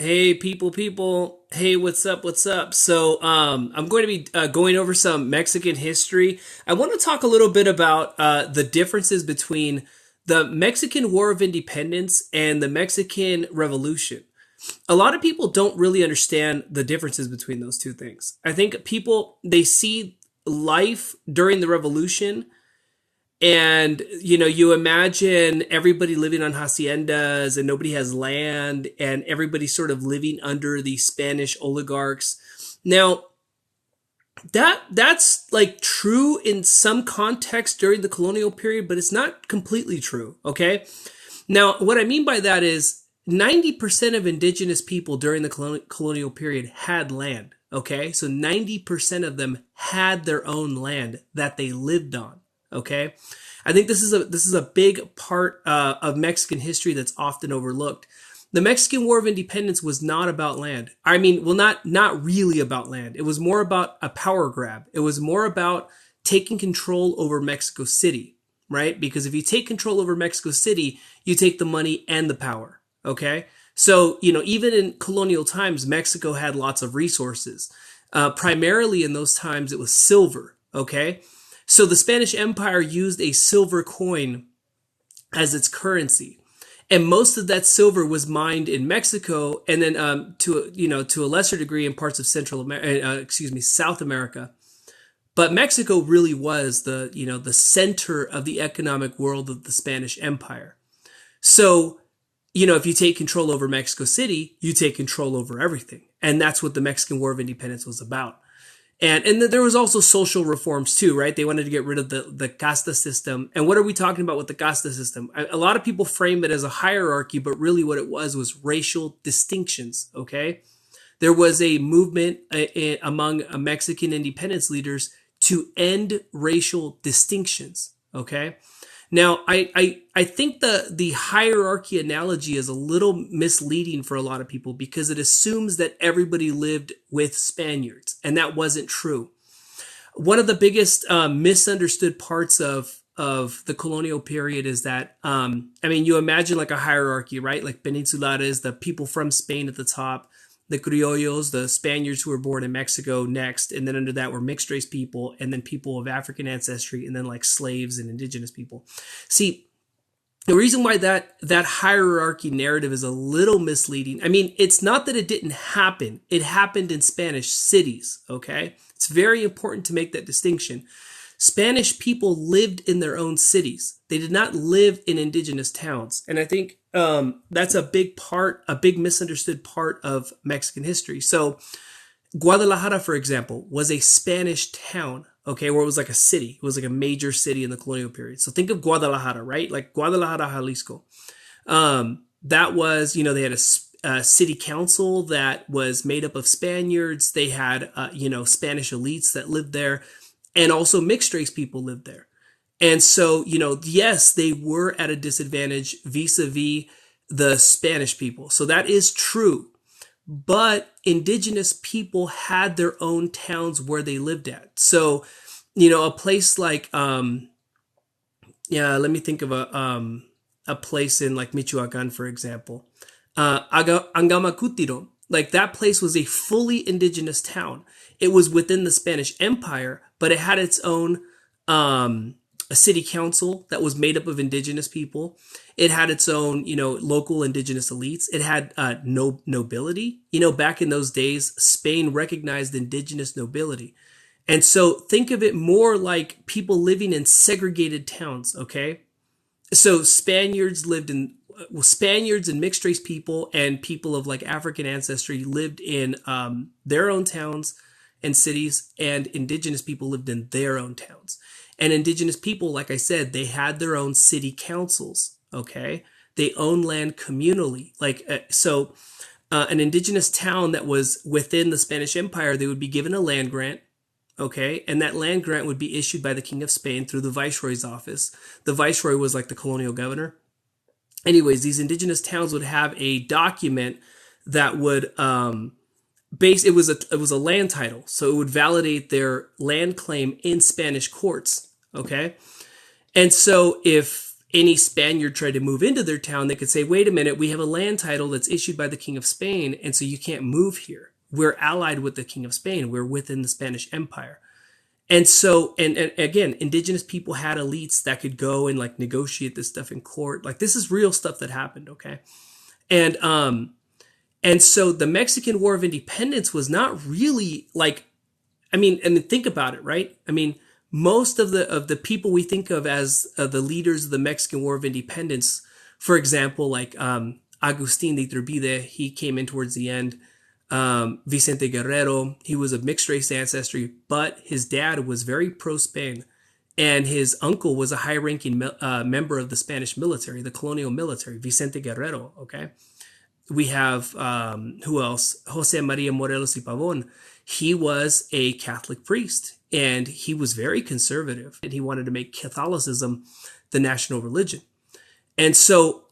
Hey, people. Hey, what's up? What's up? I'm going to be going over some Mexican history. I want to talk a little bit about the differences between the Mexican War of Independence and the Mexican Revolution. A lot of people don't really understand the differences between those two things. I think people they see life during the revolution and you imagine everybody living on haciendas and nobody has land and everybody's sort of living under the Spanish oligarchs. Now, that's like true in some context during the colonial period, but it's not completely true, okay? Now, what I mean by that is 90% of indigenous people during the colonial period had land, okay? So 90% of them had their own land that they lived on, okay? I think this is a big part of Mexican history that's often overlooked. The Mexican War of Independence was not about land. I mean, well, not really about land. It was more about a power grab. It was more about taking control over Mexico City, right? Because if you take control over Mexico City, you take the money and the power. Okay. So, even in colonial times, Mexico had lots of resources. Primarily in those times, it was silver. Okay. So the Spanish Empire used a silver coin as its currency. And most of that silver was mined in Mexico, and then to a lesser degree in parts of South America. But Mexico really was the center of the economic world of the Spanish Empire. So, if you take control over Mexico City, you take control over everything, and that's what the Mexican War of Independence was about. And there was also social reforms too, right? They wanted to get rid of the casta system. And what are we talking about with the casta system? A lot of people frame it as a hierarchy, but really what it was racial distinctions, okay? There was a movement among Mexican independence leaders to end racial distinctions, okay? Now, I think the hierarchy analogy is a little misleading for a lot of people because it assumes that everybody lived with Spaniards, and that wasn't true. One of the biggest misunderstood parts of the colonial period is that, you imagine like a hierarchy, right? Like Peninsulares, the people from Spain at the top, the criollos, the Spaniards who were born in Mexico next, and then under that were mixed race people, and then people of African ancestry, and then like slaves and indigenous people. See, the reason why that hierarchy narrative is a little misleading, I mean, it's not that it didn't happen. It happened in Spanish cities, okay? It's very important to make that distinction. Spanish people lived in their own cities. They did not live in indigenous towns. And I think that's a big misunderstood part of Mexican history. So Guadalajara, for example, was a Spanish town, okay, where it was like a city. It was like a major city in the colonial period. So think of Guadalajara, right? Like Guadalajara, Jalisco. That was, they had a city council that was made up of Spaniards. They had, Spanish elites that lived there, and also mixed race people lived there. And so, yes, they were at a disadvantage vis-a-vis the Spanish people. So that is true. But indigenous people had their own towns where they lived at. So, a place like, let me think of a place in like Michoacan, for example. Angamacutiro. Like that place was a fully indigenous town. It was within the Spanish Empire, but it had its own a city council that was made up of indigenous people. It had its own, local indigenous elites. It had nobility. Back in those days, Spain recognized indigenous nobility. And so think of it more like people living in segregated towns, okay? So Spaniards and mixed race people and people of like African ancestry lived in their own towns and cities, and indigenous people lived in their own towns. And indigenous people, like I said, they had their own city councils, okay? They owned land communally. An indigenous town that was within the Spanish Empire, they would be given a land grant, okay? And that land grant would be issued by the King of Spain through the Viceroy's office. The Viceroy was like the colonial governor. Anyways, these indigenous towns would have a document that would it was a land title, so it would validate their land claim in Spanish courts, okay? And so if any Spaniard tried to move into their town, they could say, wait a minute, we have a land title that's issued by the King of Spain, and so you can't move here. We're allied with the King of Spain. We're within the Spanish Empire. And so, and again, indigenous people had elites that could go and like negotiate this stuff in court. Like this is real stuff that happened, okay? And so the Mexican War of Independence was not really like, I mean, think about it, right? I mean, most of the people we think of as the leaders of the Mexican War of Independence, for example, like Agustin de Iturbide, he came in towards the end. Vicente Guerrero, he was of mixed race ancestry, but his dad was very pro-Spain, and his uncle was a high-ranking member of the Spanish military, the colonial military, Vicente Guerrero, okay? We have, who else? Jose Maria Morelos y Pavon. He was a Catholic priest, and he was very conservative, and he wanted to make Catholicism the national religion. And so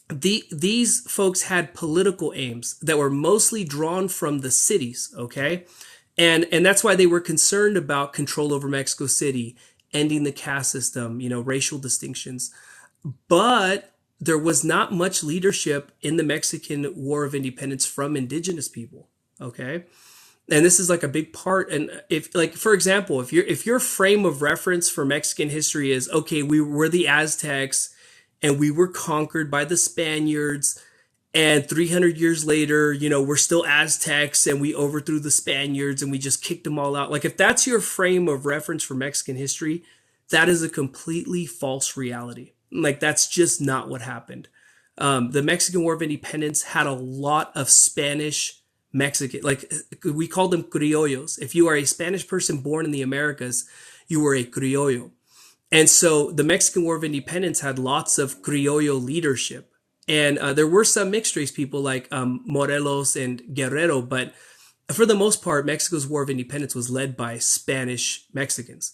these folks had political aims that were mostly drawn from the cities, okay? And that's why they were concerned about control over Mexico City, ending the caste system, racial distinctions. But there was not much leadership in the Mexican War of Independence from indigenous people, okay? And this is like a big part. And if, like, for example, if your frame of reference for Mexican history is, okay, we were the Aztecs, and we were conquered by the Spaniards, and 300 years later, we're still Aztecs, and we overthrew the Spaniards, and we just kicked them all out. Like, if that's your frame of reference for Mexican history, that is a completely false reality. Like, that's just not what happened. The Mexican War of Independence had a lot of Spanish Mexican, like, we call them criollos. If you are a Spanish person born in the Americas, you were a criollo. And so the Mexican War of Independence had lots of criollo leadership. And there were some mixed race people like Morelos and Guerrero, but for the most part, Mexico's War of Independence was led by Spanish Mexicans.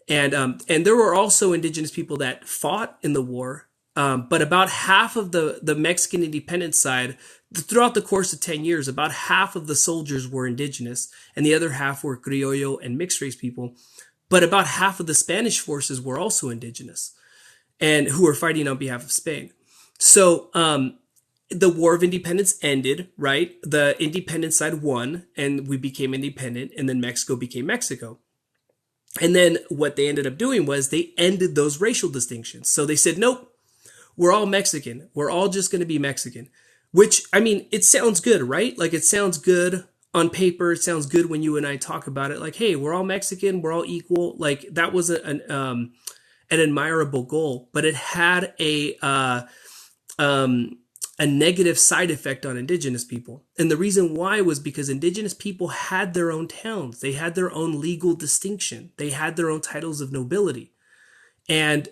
And there were also indigenous people that fought in the war, but about half of the Mexican independence side, throughout the course of 10 years, about half of the soldiers were indigenous, and the other half were criollo and mixed race people. But about half of the Spanish forces were also indigenous and who were fighting on behalf of Spain. So the War of Independence ended, right? The independent side won, and we became independent, and then Mexico became Mexico. And then what they ended up doing was they ended those racial distinctions. So they said, nope, we're all Mexican. We're all just going to be Mexican, which, I mean, it sounds good, right? Like, it sounds good on paper. It sounds good when you and I talk about it. Like, hey, we're all Mexican. We're all equal. Like, that was an admirable goal, but it had a negative side effect on indigenous people. And the reason why was because indigenous people had their own towns. They had their own legal distinction. They had their own titles of nobility. And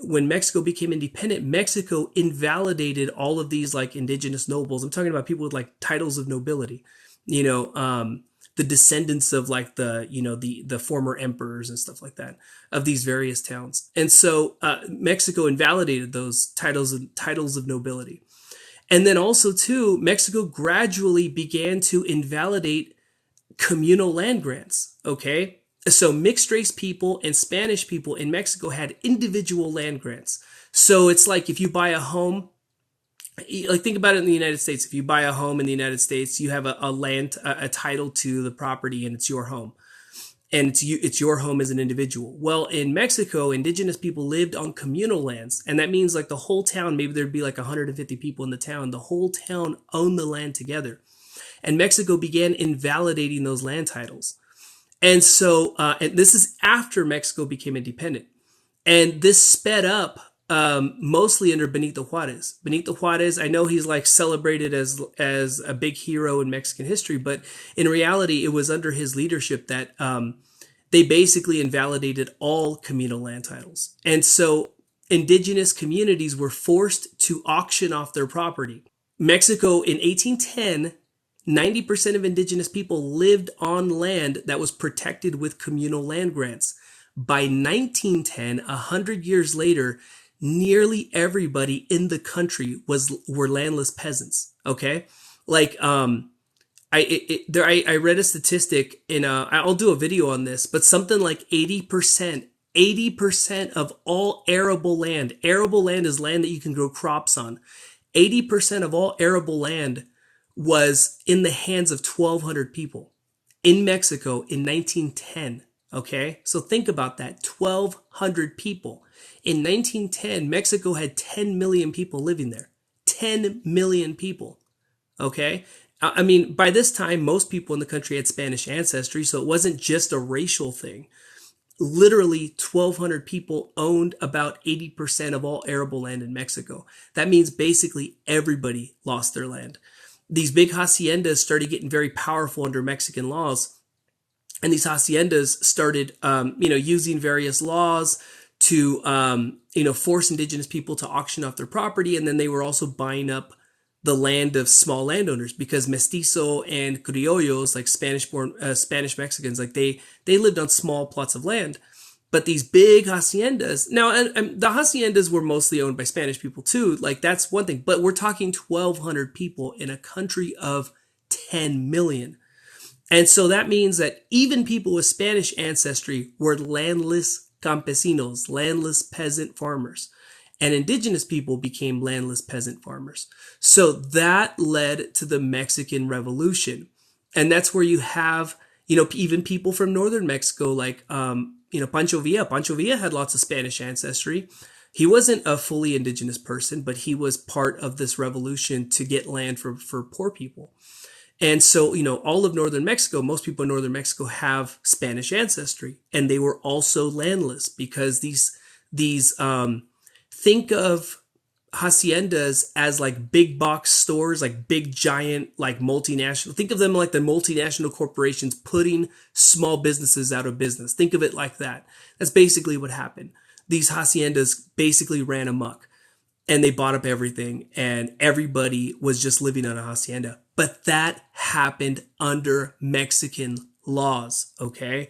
when Mexico became independent, Mexico invalidated all of these like indigenous nobles. I'm talking about people with like titles of nobility, the descendants of like the former emperors and stuff like that of these various towns. And so Mexico invalidated those titles of nobility. And then also too, Mexico gradually began to invalidate communal land grants. Okay. So mixed race people and Spanish people in Mexico had individual land grants. So it's like if you buy a home, like think about it in the United States. If you buy a home in the United States, you have a title to the property and it's your home. And it's your home as an individual. Well, in Mexico, indigenous people lived on communal lands. And that means like the whole town, maybe there'd be like 150 people in the town. The whole town owned the land together. And Mexico began invalidating those land titles. And so, and this is after Mexico became independent. And this sped up mostly under Benito Juarez. Benito Juarez, I know he's like celebrated as a big hero in Mexican history, but in reality, it was under his leadership that they basically invalidated all communal land titles. And so indigenous communities were forced to auction off their property. Mexico in 1810, 90% of indigenous people lived on land that was protected with communal land grants. By 1910, 100 years later, nearly everybody in the country were landless peasants. Okay, like I read a statistic in I'll do a video on this, but something like 80% 80% of all arable land. Arable land is land that you can grow crops on. 80% of all arable land was in the hands of 1,200 people in Mexico in 1910. Okay, so think about that, 1,200 people. In 1910, Mexico had 10 million people living there. 10 million people. Okay, I mean, by this time, most people in the country had Spanish ancestry, so it wasn't just a racial thing. Literally 1,200 people owned about 80% of all arable land in Mexico. That means basically everybody lost their land. These big haciendas started getting very powerful under Mexican laws. And these haciendas started, using various laws to, force indigenous people to auction off their property. And then they were also buying up the land of small landowners, because mestizo and criollos, like Spanish Mexicans, like they lived on small plots of land. But these big haciendas, now, and the haciendas were mostly owned by Spanish people too. Like, that's one thing, but we're talking 1,200 people in a country of 10 million. And so that means that even people with Spanish ancestry were landless campesinos, landless peasant farmers. And indigenous people became landless peasant farmers. So that led to the Mexican Revolution. And that's where you have, even people from northern Mexico, like, Pancho Villa. Pancho Villa had lots of Spanish ancestry. He wasn't a fully indigenous person, but he was part of this revolution to get land for poor people. And so, all of northern Mexico, most people in northern Mexico have Spanish ancestry, and they were also landless, because these think of haciendas as like big box stores, like big giant, like multinational. Think of them like the multinational corporations putting small businesses out of business. Think of it like that. That's basically what happened. These haciendas basically ran amok, and they bought up everything, and everybody was just living on a hacienda. But that happened under Mexican laws, okay?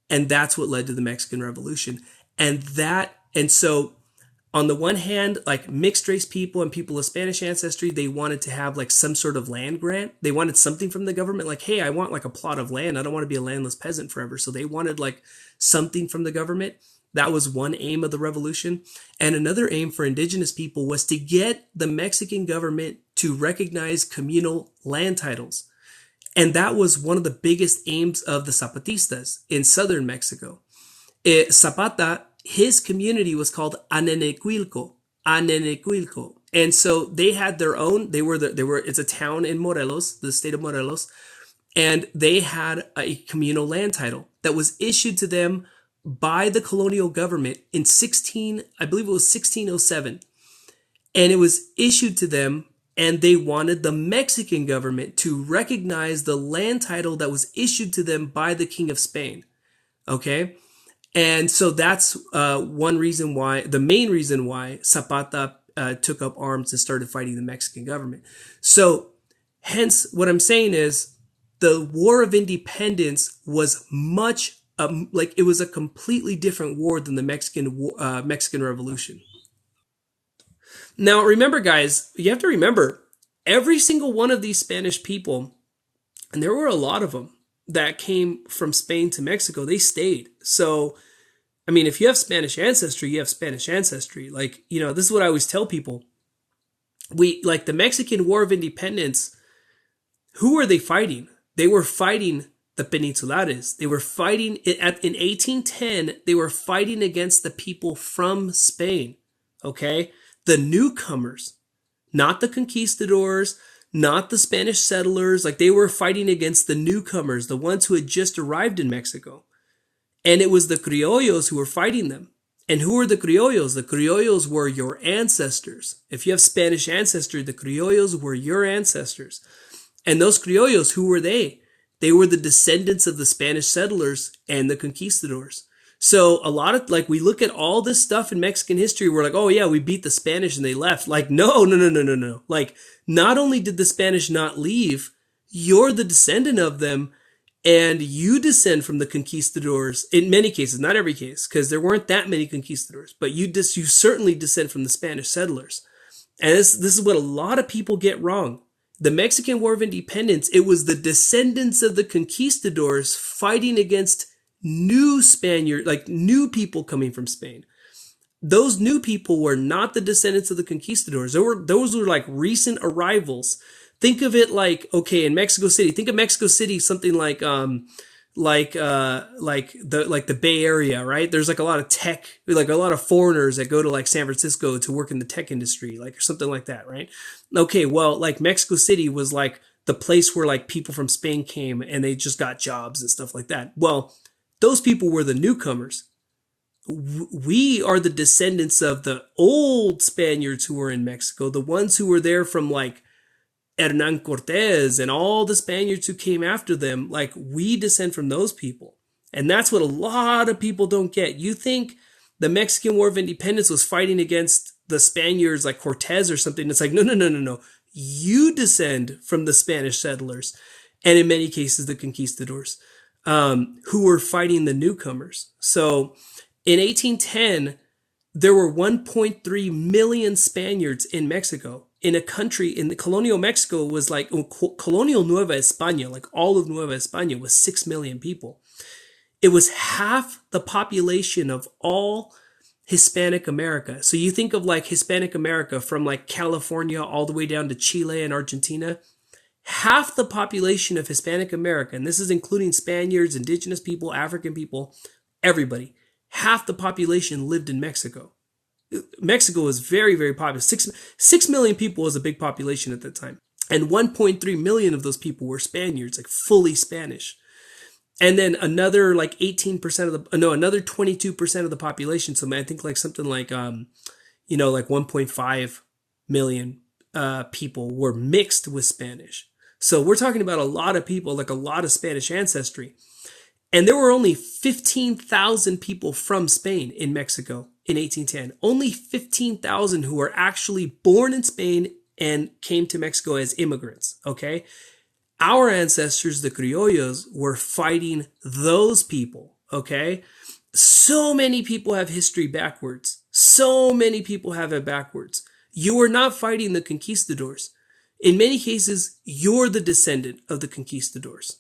And that's what led to the Mexican Revolution. And so on the one hand, like mixed race people and people of Spanish ancestry, they wanted to have like some sort of land grant. They wanted something from the government, like, hey, I want like a plot of land. I don't want to be a landless peasant forever. So they wanted like something from the government. That was one aim of the revolution. And another aim for indigenous people was to get the Mexican government to recognize communal land titles. And that was one of the biggest aims of the Zapatistas in southern Mexico. Zapata, his community was called Anenecuilco. And so they had their own, it's a town in Morelos, the state of Morelos, and they had a communal land title that was issued to them by the colonial government in 1607. And it was issued to them, and they wanted the Mexican government to recognize the land title that was issued to them by the King of Spain. Okay? And so that's the main reason why Zapata took up arms and started fighting the Mexican government. So hence what I'm saying is the War of Independence was it was a completely different war than the Mexican Revolution. Now, remember, guys, you have to remember every single one of these Spanish people, and there were a lot of them that came from Spain to Mexico, they stayed. So, I mean, if you have Spanish ancestry, you have Spanish ancestry. Like, this is what I always tell people. Like the Mexican War of Independence, who were they fighting? They were fighting the Peninsulares. They were fighting in 1810. They were fighting against the people from Spain. Okay, the newcomers, not the conquistadors, not the Spanish settlers. Like, they were fighting against the newcomers, the ones who had just arrived in Mexico, and it was the criollos who were fighting them. And who were the criollos? The criollos were your ancestors. If you have Spanish ancestry, the criollos were your ancestors. And those criollos, who were they? They were the descendants of the Spanish settlers and the conquistadors. So a lot of, like, we look at all this stuff in Mexican history, we're like, oh yeah, we beat the Spanish and they left. Like, no. Like, not only did the Spanish not leave, you're the descendant of them, and you descend from the conquistadors in many cases, not every case, because there weren't that many conquistadors, but you certainly descend from the Spanish settlers. And this is what a lot of people get wrong. The Mexican War of Independence, it was the descendants of the conquistadors fighting against new Spaniard, like new people coming from Spain. Those new people were not the descendants of the conquistadors. Those were like recent arrivals. Think of it like, okay, in Mexico City, think of Mexico City, something like the Bay Area, right? There's like a lot of tech, like a lot of foreigners that go to like San Francisco to work in the tech industry, like or something like that, right? Okay, well, like Mexico City was like the place where like people from Spain came and they just got jobs and stuff like that. Well, those people were the newcomers. We are the descendants of the old Spaniards who were in Mexico, the ones who were there from like Hernan Cortez and all the Spaniards who came after them. Like, we descend from those people. And that's what a lot of people don't get. You think the Mexican War of Independence was fighting against the Spaniards like Cortez or something. It's like, no, no, no, no, no. You descend from the Spanish settlers, and in many cases, the conquistadors, who were fighting the newcomers. So in 1810, there were 1.3 million Spaniards in Mexico. In a country, in the colonial Mexico was like, colonial Nueva España, like all of Nueva España was 6 million people. It was half the population of all Hispanic America. So you think of like Hispanic America from like California all the way down to Chile and Argentina. Half the population of Hispanic America, and this is including Spaniards, indigenous people, African people, everybody, half the population lived in Mexico. Mexico was very, very popular. 6 million people was a big population at that time. And 1.3 million of those people were Spaniards, like fully Spanish. And then another like 18% of the, no, another 22% of the population. So I think like something like, like 1.5 million people were mixed with Spanish. So we're talking about a lot of people, like a lot of Spanish ancestry. And there were only 15,000 people from Spain in Mexico in 1810. Only 15,000 who were actually born in Spain and came to Mexico as immigrants, okay? Our ancestors, the criollos, were fighting those people, okay? So many people have history backwards. So many people have it backwards. You are not fighting the conquistadors. In many cases, you're the descendant of the conquistadors.